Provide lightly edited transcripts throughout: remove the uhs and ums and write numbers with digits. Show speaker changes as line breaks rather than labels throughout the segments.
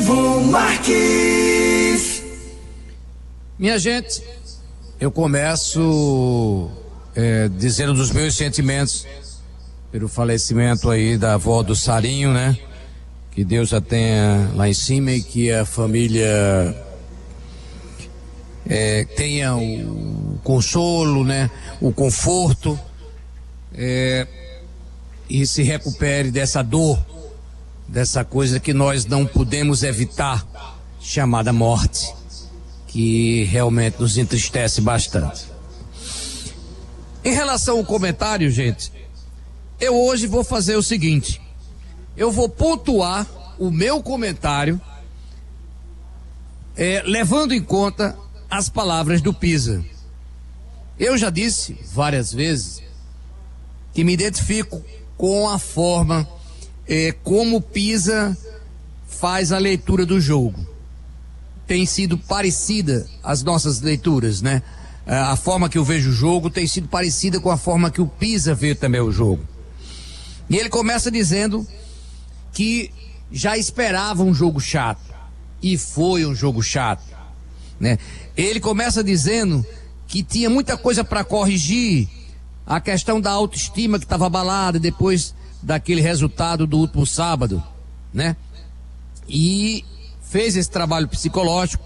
Ivo Marques.
Minha gente, eu começo dizendo dos meus sentimentos pelo falecimento aí da avó do Sarinho, né? Que Deus a tenha lá em cima e que a família tenha o consolo, né? O conforto e se recupere dessa dor, dessa coisa que nós não podemos evitar, chamada morte, que realmente nos entristece bastante. Em relação ao comentário, gente, eu hoje vou fazer o seguinte: eu vou pontuar o meu comentário levando em conta as palavras do Pisa. Eu já disse várias vezes que me identifico com a forma como o Pisa faz a leitura do jogo. Tem sido parecida as nossas leituras, né? A forma que eu vejo o jogo tem sido parecida com a forma que o Pisa vê também o jogo. E ele começa dizendo que já esperava um jogo chato, e foi um jogo chato, né? Ele começa dizendo que tinha muita coisa para corrigir, a questão da autoestima que estava abalada depois daquele resultado do último sábado, né? E fez esse trabalho psicológico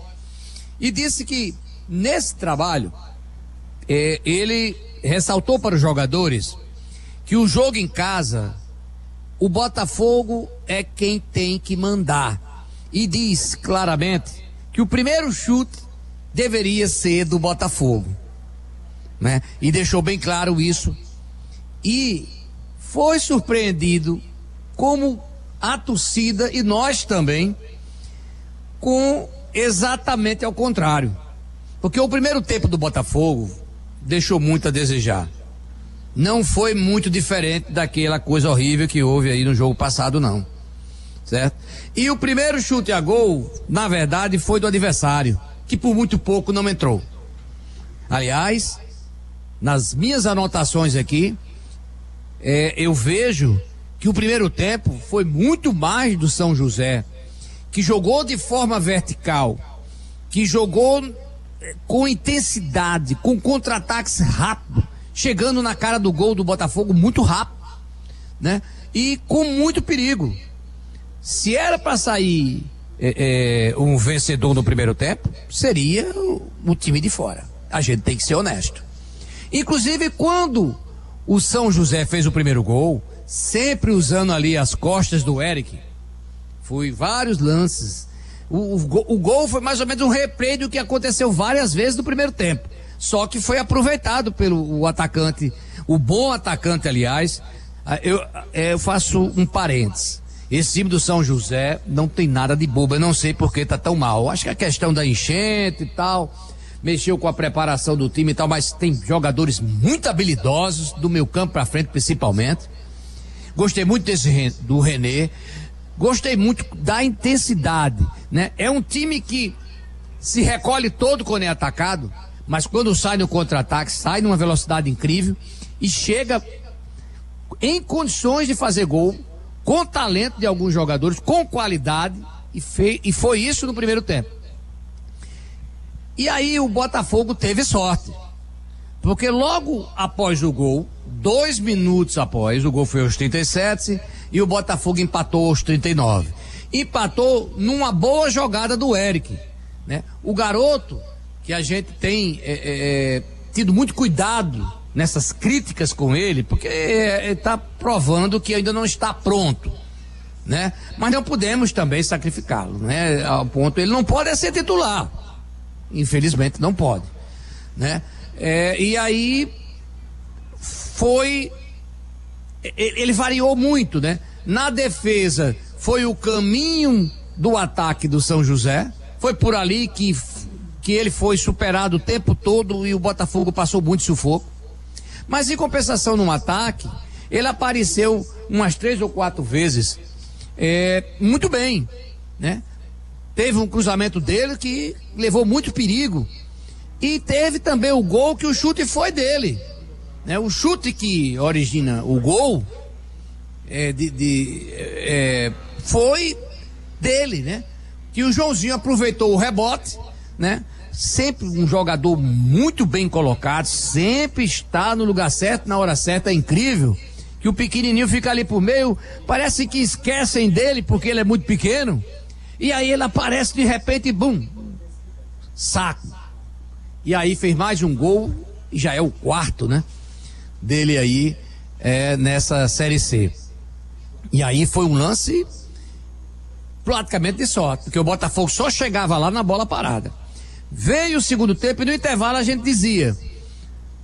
e disse que nesse trabalho ele ressaltou para os jogadores que o jogo em casa, o Botafogo é quem tem que mandar, e diz claramente que o primeiro chute deveria ser do Botafogo, né? E deixou bem claro isso, e foi surpreendido como a torcida e nós também com exatamente ao contrário, porque o primeiro tempo do Botafogo deixou muito a desejar. Não foi muito diferente daquela coisa horrível que houve aí no jogo passado, não, certo? E o primeiro chute a gol, na verdade, foi do adversário, que por muito pouco não entrou. Aliás, nas minhas anotações aqui, eu vejo que o primeiro tempo foi muito mais do São José, que jogou de forma vertical, que jogou com intensidade, com contra-ataques rápidos, chegando na cara do gol do Botafogo muito rápido, né? E com muito perigo. Se era para sair um vencedor no primeiro tempo, seria o time de fora. A gente tem que ser honesto. Inclusive, quando o São José fez o primeiro gol, sempre usando ali as costas do Eric, foi vários lances. O gol foi mais ou menos um replay do que aconteceu várias vezes no primeiro tempo. Só que foi aproveitado pelo atacante, o bom atacante, aliás. Eu faço um parênteses. Esse time do São José não tem nada de bobo, eu não sei por que tá tão mal. Acho que a questão da enchente e tal, mexeu com a preparação do time e tal, mas tem jogadores muito habilidosos, do meio campo pra frente principalmente. Gostei muito do René, gostei muito da intensidade, né? É um time que se recolhe todo quando é atacado, mas quando sai no contra-ataque, sai numa velocidade incrível e chega em condições de fazer gol, com talento de alguns jogadores, com qualidade, e foi isso no primeiro tempo. E aí o Botafogo teve sorte, porque logo após o gol, 2 minutos após, o gol foi aos 37 e o Botafogo empatou aos 39. Empatou numa boa jogada do Eric, né? O garoto, que a gente tem tido muito cuidado nessas críticas com ele, porque ele está provando que ainda não está pronto, né? Mas não podemos também sacrificá-lo, né? Ao ponto, ele não pode ser titular, infelizmente não pode, né? E aí ele variou muito, né? Na defesa foi o caminho do ataque do São José, foi por ali que ele foi superado o tempo todo e o Botafogo passou muito sufoco. Mas em compensação no ataque, ele apareceu umas 3 ou 4 vezes muito bem, né? Teve um cruzamento dele que levou muito perigo, e teve também o gol que o chute foi dele, né? O chute que origina o gol foi dele, né? que o Joãozinho aproveitou o rebote, né? Sempre um jogador muito bem colocado, sempre está no lugar certo, na hora certa. É incrível que o pequenininho fica ali por meio, parece que esquecem dele porque ele é muito pequeno, e aí ele aparece de repente e bum, saco. E aí fez mais um gol, e já é o quarto, né, dele aí nessa Série C. E aí foi um lance praticamente de sorte, porque o Botafogo só chegava lá na bola parada. Veio o segundo tempo e no intervalo a gente dizia,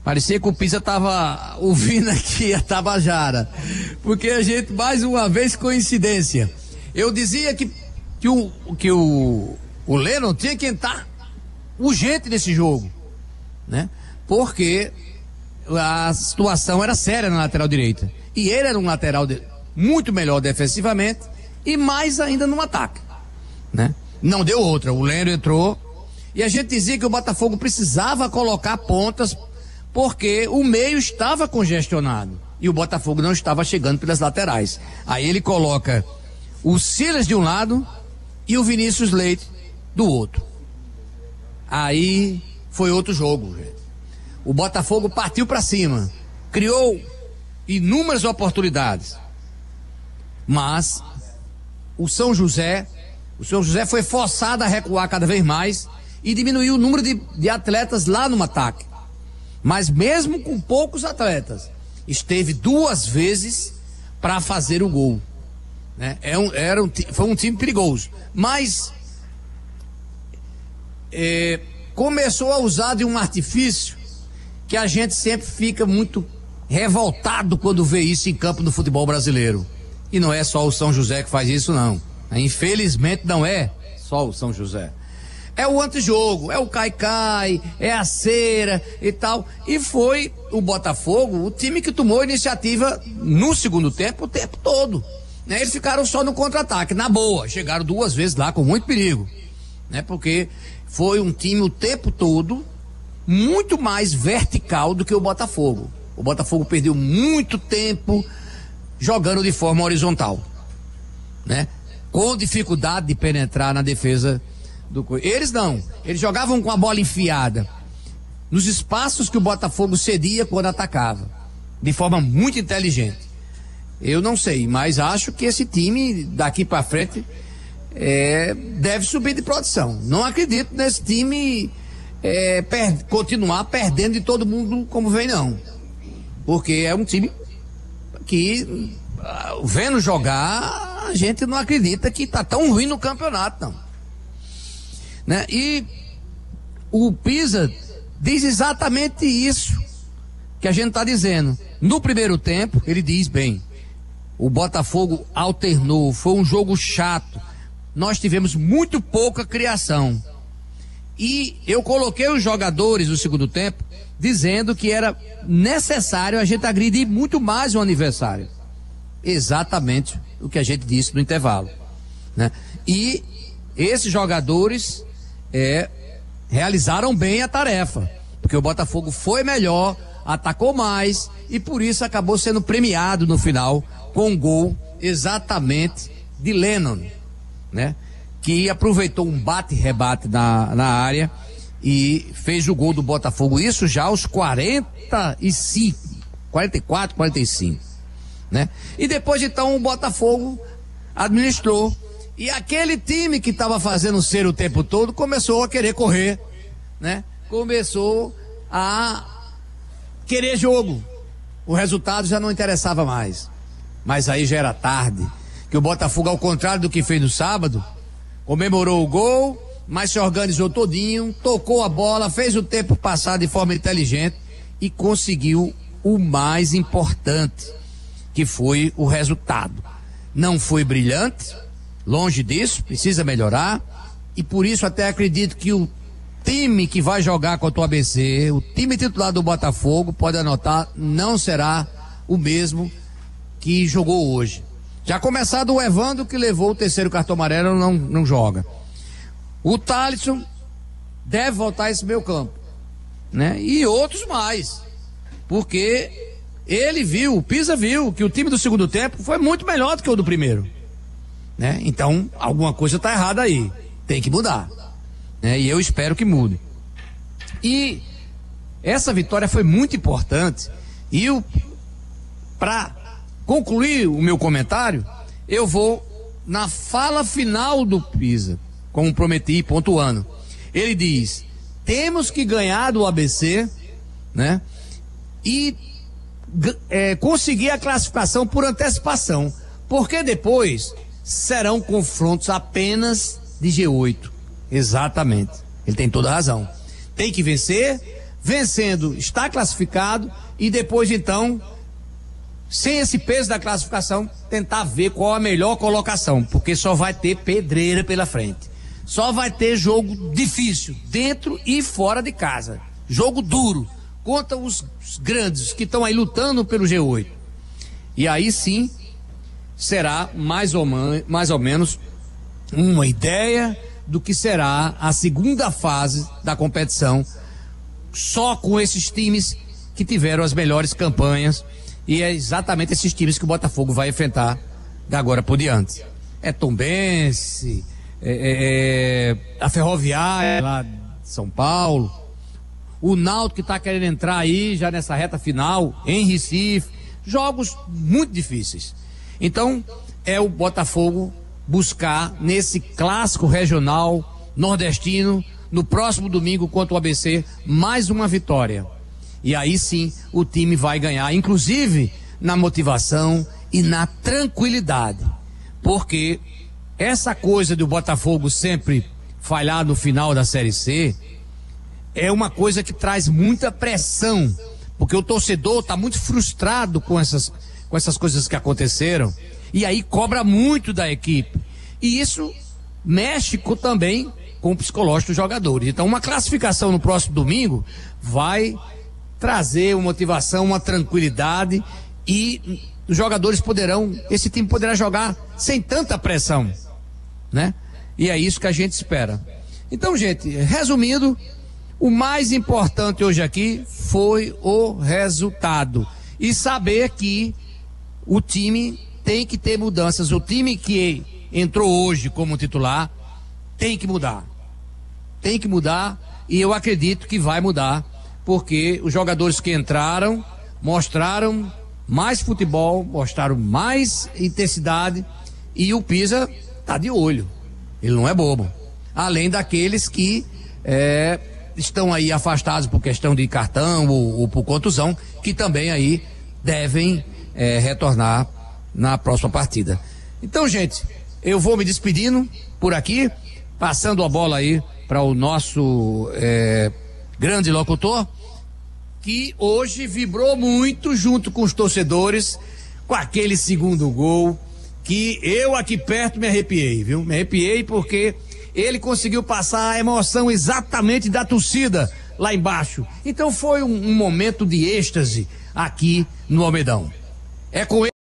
parecia que o Pisa estava ouvindo aqui a Tabajara, porque a gente, mais uma vez, coincidência, eu dizia que o Lennon tinha que entrar urgente nesse jogo, né? Porque a situação era séria na lateral direita, e ele era um lateral muito melhor defensivamente e mais ainda no ataque, né? Não deu outra, o Lennon entrou e a gente dizia que o Botafogo precisava colocar pontas porque o meio estava congestionado e o Botafogo não estava chegando pelas laterais. Aí ele coloca o Silas de um lado e o Vinícius Leite do outro. Aí foi outro jogo, gente. O Botafogo partiu para cima, criou inúmeras oportunidades, mas o São José foi forçado a recuar cada vez mais e diminuiu o número de atletas lá no ataque. Mas mesmo com poucos atletas, esteve 2 vezes para fazer o gol, né? Foi um time perigoso, mas começou a usar de um artifício que a gente sempre fica muito revoltado quando vê isso em campo no futebol brasileiro. E não é só o São José que faz isso, não. Infelizmente não é só o São José. É o antijogo, é o cai-cai, é a cera e tal. E foi o Botafogo o time que tomou a iniciativa no segundo tempo, o tempo todo, né? Eles ficaram só no contra-ataque, na boa. Chegaram 2 vezes lá com muito perigo, né? Porque foi um time o tempo todo muito mais vertical do que o Botafogo. O Botafogo perdeu muito tempo jogando de forma horizontal, né? Com dificuldade de penetrar na defesa eles não, eles jogavam com a bola enfiada nos espaços que o Botafogo cedia quando atacava, de forma muito inteligente. Eu não sei, mas acho que esse time daqui para frente deve subir de produção. Não acredito nesse time continuar perdendo de todo mundo como vem, não, porque é um time que, vendo jogar, a gente não acredita que tá tão ruim no campeonato, não, né? E o Pisa diz exatamente isso que a gente está dizendo. No primeiro tempo, ele diz bem, o Botafogo alternou, foi um jogo chato, nós tivemos muito pouca criação. E eu coloquei os jogadores no segundo tempo dizendo que era necessário a gente agredir muito mais o adversário. Exatamente o que a gente disse no intervalo, né? E esses jogadores realizaram bem a tarefa, porque o Botafogo foi melhor, atacou mais e por isso acabou sendo premiado no final com um gol exatamente de Lennon, né? Que aproveitou um bate-rebate na área e fez o gol do Botafogo, isso já aos 44, 45, né? E depois então o Botafogo administrou. E aquele time que estava fazendo cera o tempo todo começou a querer correr, né? Começou a querer jogo. O resultado já não interessava mais. Mas aí já era tarde. Que o Botafogo, ao contrário do que fez no sábado, comemorou o gol, mas se organizou todinho, tocou a bola, fez o tempo passar de forma inteligente e conseguiu o mais importante, que foi o resultado. Não foi brilhante, longe disso, precisa melhorar, e por isso até acredito que o time que vai jogar contra o ABC, o time titular do Botafogo, pode anotar, não será o mesmo que jogou hoje. Já começado o Evandro, que levou o 3º cartão amarelo, não joga. O Thalisson deve voltar a esse meio campo, né? E outros mais, porque o Pisa viu que o time do segundo tempo foi muito melhor do que o do primeiro, né? Então alguma coisa está errada aí. tem que mudar, né? E eu espero que mude. E essa vitória foi muito importante. E para concluir o meu comentário, eu vou na fala final do Pisa, como prometi, pontuando. Ele diz: temos que ganhar do ABC, né? E conseguir a classificação por antecipação, porque depois serão confrontos apenas de G8. Exatamente, ele tem toda a razão. Tem que vencer, vencendo está classificado, e depois então, sem esse peso da classificação, tentar ver qual a melhor colocação, porque só vai ter pedreira pela frente, só vai ter jogo difícil dentro e fora de casa, jogo duro contra os grandes que estão aí lutando pelo G8. E aí sim será mais ou menos uma ideia do que será a segunda fase da competição, só com esses times que tiveram as melhores campanhas, e é exatamente esses times que o Botafogo vai enfrentar da agora por diante. É Tombense, a Ferroviária lá de São Paulo, o Náutico que está querendo entrar aí já nessa reta final, em Recife, jogos muito difíceis. Então, é o Botafogo buscar nesse clássico regional nordestino, no próximo domingo contra o ABC, mais uma vitória. E aí sim o time vai ganhar, inclusive na motivação e na tranquilidade, porque essa coisa do Botafogo sempre falhar no final da Série C é uma coisa que traz muita pressão, porque o torcedor está muito frustrado com essas coisas que aconteceram, e aí cobra muito da equipe, e isso mexe também com o psicológico dos jogadores. Então uma classificação no próximo domingo vai trazer uma motivação, uma tranquilidade, e os jogadores esse time poderá jogar sem tanta pressão, né? E é isso que a gente espera. Então, gente, resumindo, o mais importante hoje aqui foi o resultado e saber que o time tem que ter mudanças. O time que entrou hoje como titular tem que mudar, e eu acredito que vai mudar, porque os jogadores que entraram mostraram mais futebol, mostraram mais intensidade, e o Pisa tá de olho, ele não é bobo, além daqueles que estão aí afastados por questão de cartão ou por contusão, que também aí devem retornar na próxima partida. Então, gente, eu vou me despedindo por aqui, passando a bola aí para o nosso grande locutor, que hoje vibrou muito junto com os torcedores com aquele segundo gol, que eu aqui perto me arrepiei, viu? Me arrepiei porque ele conseguiu passar a emoção exatamente da torcida lá embaixo. Então foi um momento de êxtase aqui no Almedão. É com ele